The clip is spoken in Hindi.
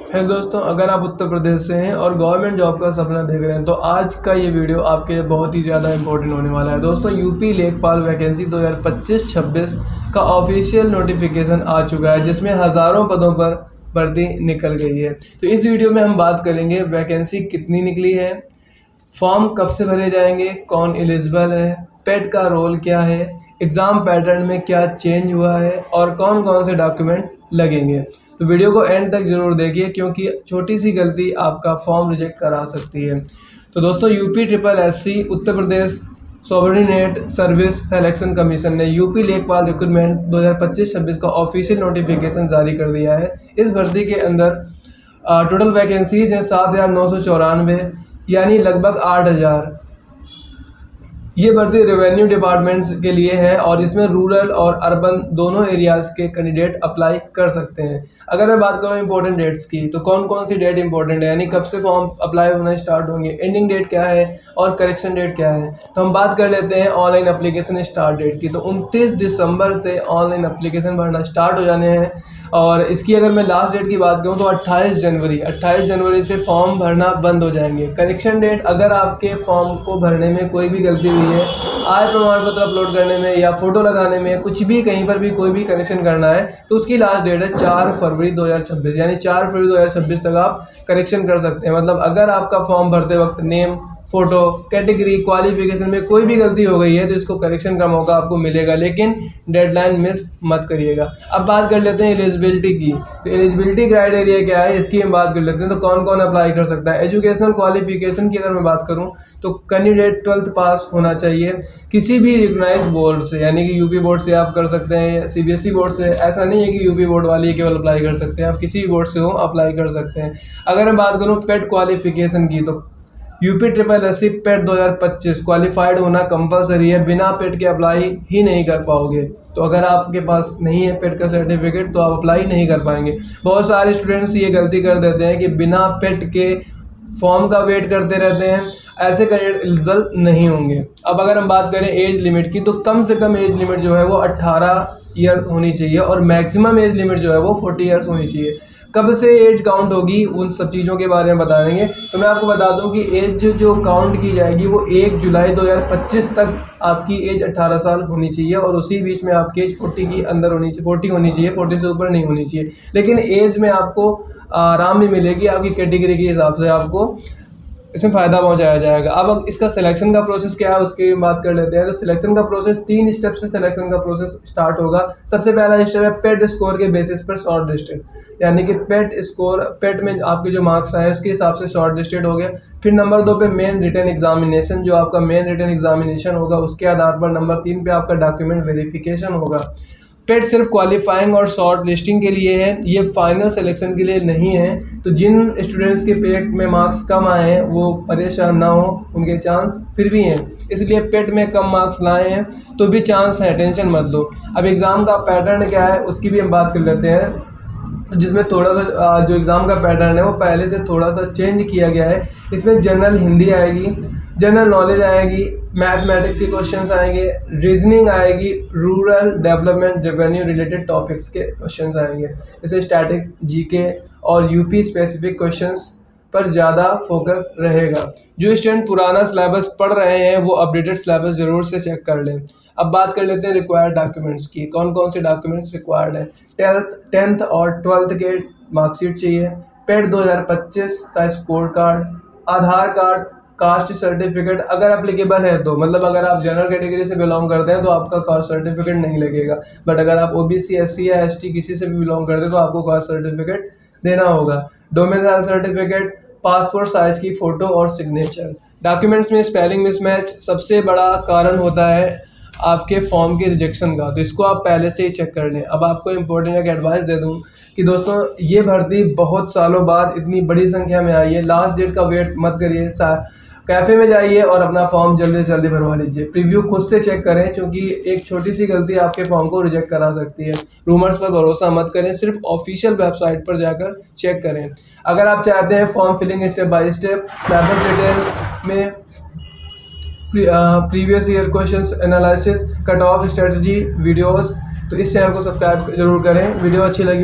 है दोस्तों, अगर आप उत्तर प्रदेश से हैं और गवर्नमेंट जॉब का सपना देख रहे हैं तो आज का ये वीडियो आपके लिए बहुत ही ज़्यादा इंपॉर्टेंट होने वाला है। दोस्तों, यूपी लेखपाल वैकेंसी 2025-26 का ऑफिशियल नोटिफिकेशन आ चुका है, जिसमें हज़ारों पदों पर भर्ती निकल गई है। तो इस वीडियो में हम बात करेंगे वैकेंसी कितनी निकली है, फॉर्म कब से भरे जाएंगे, कौन एलिजिबल है, पेट का रोल क्या है, एग्ज़ाम पैटर्न में क्या चेंज हुआ है और कौन कौन से डॉक्यूमेंट लगेंगे। तो वीडियो को एंड तक ज़रूर देखिए, क्योंकि छोटी सी गलती आपका फॉर्म रिजेक्ट करा सकती है। तो दोस्तों, UP triple SC Uttar Pradesh सॉवरेनेट service selection commission ने यूपी लेखपाल रिक्रूटमेंट 2025-26 का ऑफिशियल नोटिफिकेशन जारी कर दिया है। इस भर्ती के अंदर टोटल वैकेंसीज हैं 7,994, यानी लगभग 8,000। ये भर्ती रेवेन्यू डिपार्टमेंट्स के लिए है और इसमें रूरल और अर्बन दोनों एरियाज़ के कैंडिडेट अप्लाई कर सकते हैं। अगर मैं बात करूँ इंपॉर्टेंट डेट्स की, तो कौन कौन सी डेट इंपॉर्टेंट है, यानी कब से फॉर्म अप्लाई होना स्टार्ट होंगे, एंडिंग डेट क्या है और करेक्शन डेट क्या है। तो हम बात कर लेते हैं ऑनलाइन एप्लीकेशन स्टार्ट डेट की। तो 29 दिसंबर से ऑनलाइन एप्लीकेशन भरना स्टार्ट हो जाने हैं और इसकी अगर मैं लास्ट डेट की बात करूँ तो 28 जनवरी से फॉर्म भरना बंद हो जाएंगे। करेक्शन डेट, अगर आपके फॉर्म को भरने में कोई भी गलती हुई है, आय प्रमाण पत्र अपलोड करने में या फोटो लगाने में, कुछ भी कहीं पर भी कोई भी करेक्शन करना है, तो उसकी लास्ट डेट है 4 फरवरी 2026, यानी 4 फरवरी 2026 तक आप करेक्शन कर सकते हैं। मतलब अगर आपका फॉर्म भरते वक्त नेम, फोटो, कैटेगरी, क्वालिफिकेशन में कोई भी गलती हो गई है तो इसको करेक्शन का मौका आपको मिलेगा, लेकिन डेडलाइन मिस मत करिएगा। अब बात कर लेते हैं एलिजिबिलिटी की। तो एलिजिबिलिटी क्राइटेरिया क्या है, इसकी हम बात कर लेते हैं। तो कौन कौन अप्लाई कर सकता है। एजुकेशनल क्वालिफिकेशन की अगर मैं बात करूं तो कैंडिडेट 12th पास होना चाहिए किसी भी रिकॉग्नाइज्ड बोर्ड से, यानी कि यूपी बोर्ड से आप कर सकते हैं, सीबीएसई बोर्ड से। ऐसा नहीं है कि यूपी बोर्ड वाले केवल अप्लाई कर सकते हैं, आप किसी भी बोर्ड से हो अप्लाई कर सकते हैं। अगर मैं बात करूँ पेट क्वालिफिकेशन की, तो यूपी ट्रिपल एससी पेट 2025 क्वालिफाइड होना कंपलसरी है, बिना पेट के अप्लाई ही नहीं कर पाओगे। तो अगर आपके पास नहीं है पेट का सर्टिफिकेट तो आप अप्लाई नहीं कर पाएंगे। बहुत सारे स्टूडेंट्स ये गलती कर देते हैं कि बिना पेट के फॉर्म का वेट करते रहते हैं, ऐसे कैंडिडेट एलिजिबल नहीं होंगे। अब अगर हम बात करें एज लिमिट की, तो कम से कम एज लिमिट जो है वो 18 ईयर होनी चाहिए और मैक्सिमम एज लिमिट जो है वो 40 ईयर्स होनी चाहिए। कब से एज काउंट होगी उन सब चीज़ों के बारे में बताएंगे। तो मैं आपको बता दूं कि एज जो काउंट की जाएगी वो 1 जुलाई 2025 तक आपकी एज 18 साल होनी चाहिए और उसी बीच में आपकी एज 40 की अंदर होनी चाहिए, 40 होनी चाहिए, 40 से ऊपर नहीं होनी चाहिए। लेकिन एज में आपको आराम भी मिलेगी, आपकी कैटेगरी के हिसाब से आपको इसमें फ़ायदा पहुंचाया जाएगा। अब इसका सिलेक्शन का प्रोसेस क्या है उसकी बात कर लेते हैं। तो सिलेक्शन का प्रोसेस 3 स्टेप से सिलेक्शन का प्रोसेस स्टार्ट होगा। सबसे पहला स्टेप है पेट स्कोर के बेसिस पर शॉर्ट लिस्टेड, यानी कि पेट स्कोर, पेट में आपके जो मार्क्स आए उसके हिसाब से शॉर्ट लिस्टेड हो गया। फिर नंबर 2 पे मेन रिटन एग्जामिनेशन, जो आपका मेन रिटन एग्जामिनेशन होगा उसके आधार पर। नंबर 3 पे आपका डॉक्यूमेंट वेरिफिकेशन होगा। पेट सिर्फ क्वालिफाइंग और शॉर्ट लिस्टिंग के लिए है, ये फाइनल सिलेक्शन के लिए नहीं है। तो जिन स्टूडेंट्स के पेट में मार्क्स कम आए हैं वो परेशान ना हो, उनके चांस फिर भी हैं। इसलिए पेट में कम मार्क्स लाए हैं तो भी चांस है, टेंशन मत लो। अब एग्ज़ाम का पैटर्न क्या है उसकी भी हम बात कर लेते हैं, जिसमें थोड़ा सा जो एग्ज़ाम का पैटर्न है वो पहले से थोड़ा सा चेंज किया गया है। इसमें जनरल हिंदी आएगी, जनरल नॉलेज आएगी, मैथमेटिक्स के क्वेश्चंस आएंगे, रीजनिंग आएगी, rural development revenue related topics के क्वेश्चंस आएंगे। जैसे स्टैटिक, जीके और यूपी स्पेसिफिक क्वेश्चंस पर ज़्यादा फोकस रहेगा। जो स्टूडेंट पुराना सिलेबस पढ़ रहे हैं वो अपडेटेड सिलेबस ज़रूर से चेक कर लें। अब बात कर लेते हैं रिक्वायर्ड डॉक्यूमेंट्स की। कौन कौन से डॉक्यूमेंट्स रिक्वायर्ड हैं। 10th और 12th के मार्कशीट चाहिए, पेट 2025 का स्कोर कार्ड, आधार कार्ड, कास्ट सर्टिफिकेट अगर एप्लीकेबल है तो, मतलब अगर आप जनरल कैटेगरी से बिलोंग करते हैं तो आपका कास्ट सर्टिफिकेट नहीं लगेगा, बट अगर आप ओबीसी, एससी या एसटी किसी से भी बिलोंग करते हैं तो आपको कास्ट सर्टिफिकेट देना होगा। डोमिसाइल सर्टिफिकेट, पासपोर्ट साइज की फ़ोटो और सिग्नेचर। डॉक्यूमेंट्स में स्पेलिंग मिसमैच सबसे बड़ा कारण होता है आपके फॉर्म के रिजेक्शन का, तो इसको आप पहले से ही चेक कर लें। अब आपको इम्पोर्टेंट एक एडवाइस दे दूं कि दोस्तों, ये भर्ती बहुत सालों बाद इतनी बड़ी संख्या में आई है। लास्ट डेट का वेट मत करिए, कैफ़े में जाइए और अपना फॉर्म जल्दी से जल्दी भरवा लीजिए। प्रीव्यू खुद से चेक करें, क्योंकि एक छोटी सी गलती आपके फॉर्म को रिजेक्ट करा सकती है। रूमर्स पर भरोसा मत करें, सिर्फ ऑफिशियल वेबसाइट पर जाकर चेक करें। अगर आप चाहते हैं form filling step by step, syllabus details में previous year questions analysis, cut off strategy videos, तो इस चैनल को सब्सक्राइब जरूर करें। वीडियो अच्छी लगी